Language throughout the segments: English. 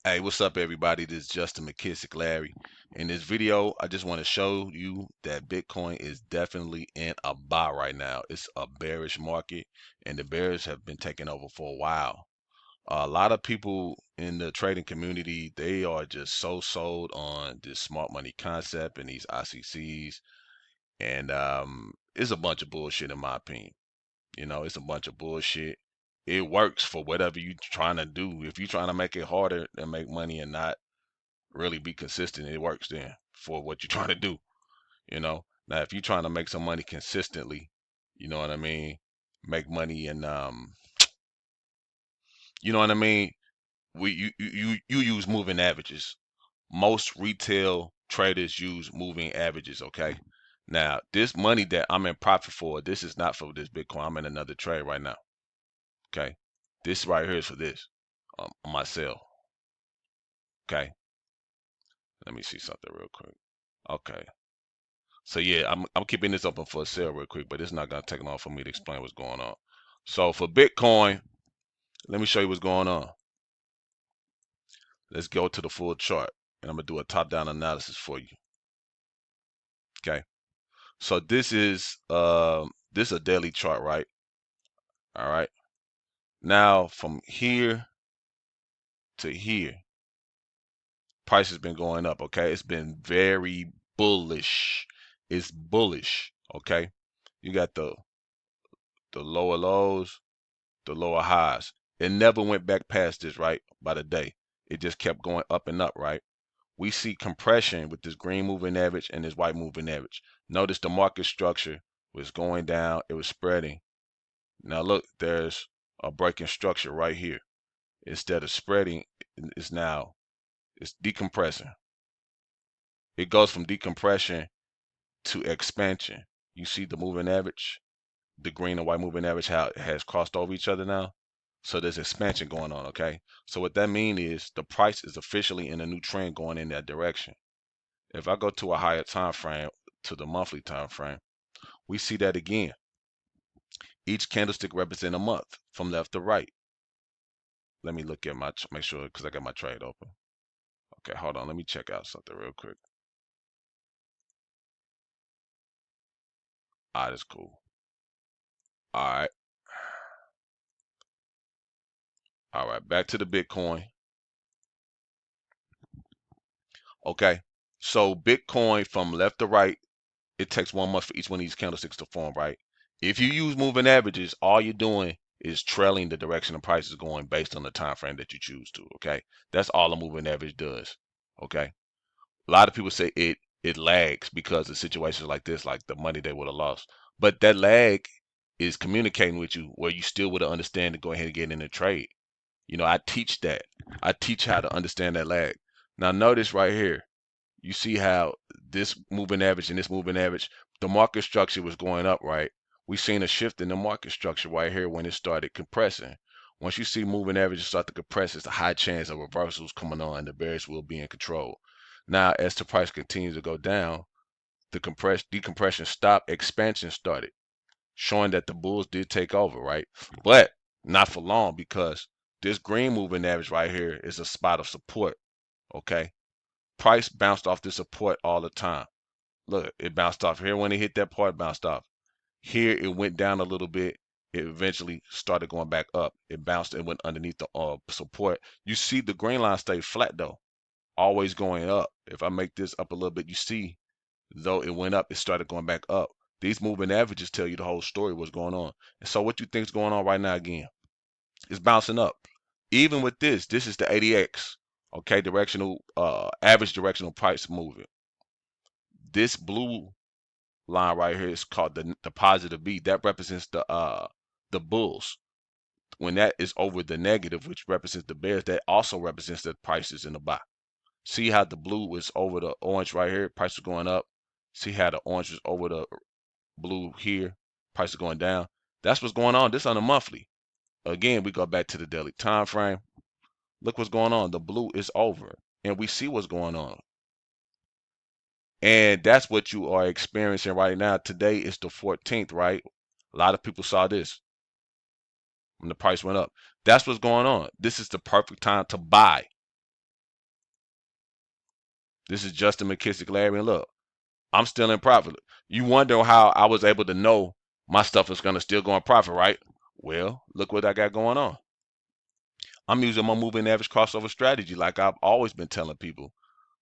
Hey, what's up, everybody? This is Justin McKissick, Larry. In this video, I just want to show you that Bitcoin is definitely in a buy right now. It's a bearish market, and the bears have been taking over for a while. A lot of people in the trading community, they are just so sold on this smart money concept and these ICCs, and it's a bunch of bullshit in my opinion. It's a bunch of bullshit. It works for whatever you're trying to do. If you're trying to make it harder to make money and not really be consistent, it works then for what you're trying to do. Now if you're trying to make some money consistently, you know what I mean, make money and you know what I mean, you use moving averages. Most retail traders use moving averages, okay? Now, this money that I'm in profit for, this is not for this Bitcoin. I'm in another trade right now, okay? This right here is for this, on my sell, okay? Let me see something real quick. Okay. So yeah, I'm keeping this open for a sale real quick, but it's not gonna take long for me to explain what's going on. So for Bitcoin, let me show you what's going on. Let's go to the full chart, and I'm gonna do a top-down analysis for you. Okay. So this is a daily chart, right? All right. Now from here to here, price has been going up. Okay, it's been very bullish. It's bullish. Okay. You got the lower lows, the lower highs. It never went back past this, right? By the day. It just kept going up and up, right? We see compression with this green moving average and this white moving average. Notice the market structure was going down, it was spreading. Now look, there's a breaking structure right here. Instead of spreading, it's decompressing. It goes from decompression to expansion. You see the moving average, the green and white moving average, how it has crossed over each other now. So there's expansion going on, okay? So what that means is the price is officially in a new trend going in that direction. If I go to a higher time frame, to the monthly time frame, we see that again. Each candlestick represents a month from left to right. Let me look at make sure, because I got my trade open. Okay, hold on. Let me check out something real quick. All right, that's cool. All right. All right, back to the Bitcoin. Okay. So Bitcoin from left to right, it takes 1 month for each one of these candlesticks to form, right? If you use moving averages, all you're doing is trailing the direction the price is going based on the time frame that you choose to. Okay, that's all a moving average does. Okay, a lot of people say it lags because of situations like this, like the money they would have lost. But that lag is communicating with you where you still would understand to go ahead and get in the trade. I teach that. I teach how to understand that lag. Now notice right here. You see how this moving average and this moving average, the market structure was going up, right? We seen a shift in the market structure right here when it started compressing. Once you see moving averages start to compress, it's a high chance of reversals coming on and the bears will be in control. Now, as the price continues to go down, the decompression stopped, expansion started, showing that the bulls did take over, right? But not for long because this green moving average right here is a spot of support, okay? Price bounced off this support all the time. Look, it bounced off here when it hit that part, bounced off. Here it went down a little bit. It eventually started going back up. It bounced and went underneath the support. You see the green line stayed flat though, always going up. If I make this up a little bit, you see, though it went up, it started going back up. These moving averages tell you the whole story, what's going on. And so what you think is going on right now again? It's bouncing up. Even with this is the ADX, okay, directional, average directional price movement. This blue line right here is called the positive B. That represents the bulls. When that is over the negative, which represents the bears, that also represents the prices in the buy. See how the blue is over the orange right here, price is going up. See how the orange is over the blue here, price is going down. That's what's going on. This on the monthly. Again, we go back to the daily time frame. Look what's going on. The blue is over, and we see what's going on. And that's what you are experiencing right now. Today is the 14th, right? A lot of people saw this when the price went up. That's what's going on. This is the perfect time to buy. This is Justin McKissick, Larry, and look, I'm still in profit. You wonder how I was able to know my stuff is gonna still go in profit, right? Well, look what I got going on. I'm using my moving average crossover strategy like I've always been telling people.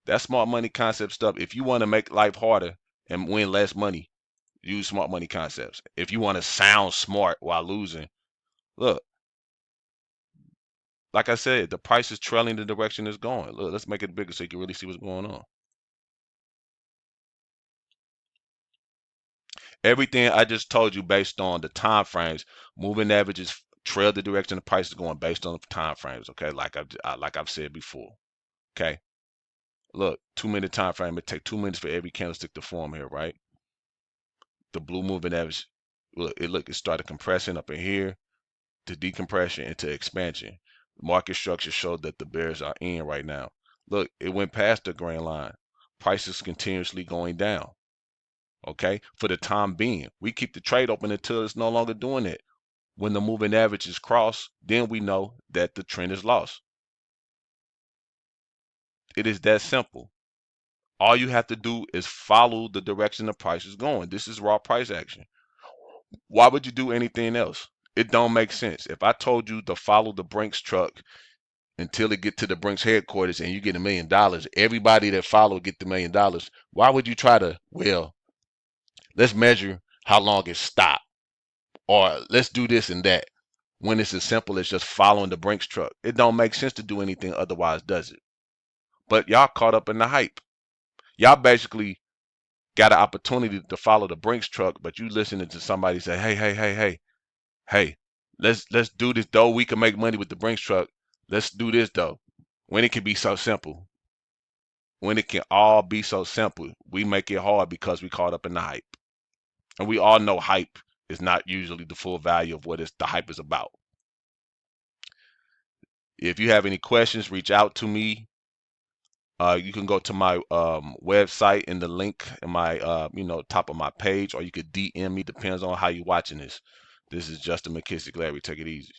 That smart money concept stuff. If you want to make life harder and win less money, use smart money concepts. If you want to sound smart while losing, look, like I said, the price is trailing the direction it's going. Look, let's make it bigger so you can really see what's going on. Everything I just told you based on the time frames, moving averages trail the direction the price is going based on the time frames. Okay, like I've said before. Okay, look, 2 minute time frame. It take 2 minutes for every candlestick to form here, right? The blue moving average. Look, it started compressing up in here to decompression into expansion. The market structure showed that the bears are in right now. Look, it went past the green line. Prices continuously going down. Okay, for the time being, we keep the trade open until it's no longer doing it. When the moving average is crossed, then we know that the trend is lost. It is that simple. All you have to do is follow the direction the price is going. This is raw price action. Why would you do anything else? It don't make sense. If I told you to follow the Brinks truck until it get to the Brinks headquarters and you get $1 million, everybody that follow get the $1 million. Why would you try to, well, let's measure how long it stopped, or let's do this and that, when it's as simple as just following the Brinks truck? It don't make sense to do anything otherwise, does it? But y'all caught up in the hype. Y'all basically got an opportunity to follow the Brinks truck, but you listening to somebody say, hey, let's do this though. We can make money with the Brinks truck. Let's do this though. When it can be so simple. When it can all be so simple, we make it hard because we caught up in the hype. And we all know hype is not usually the full value of what the hype is about. If you have any questions, reach out to me. You can go to my website in the link in my top of my page, or you could DM me. Depends on how you're watching this. This is Justin McKissick, Larry. Take it easy.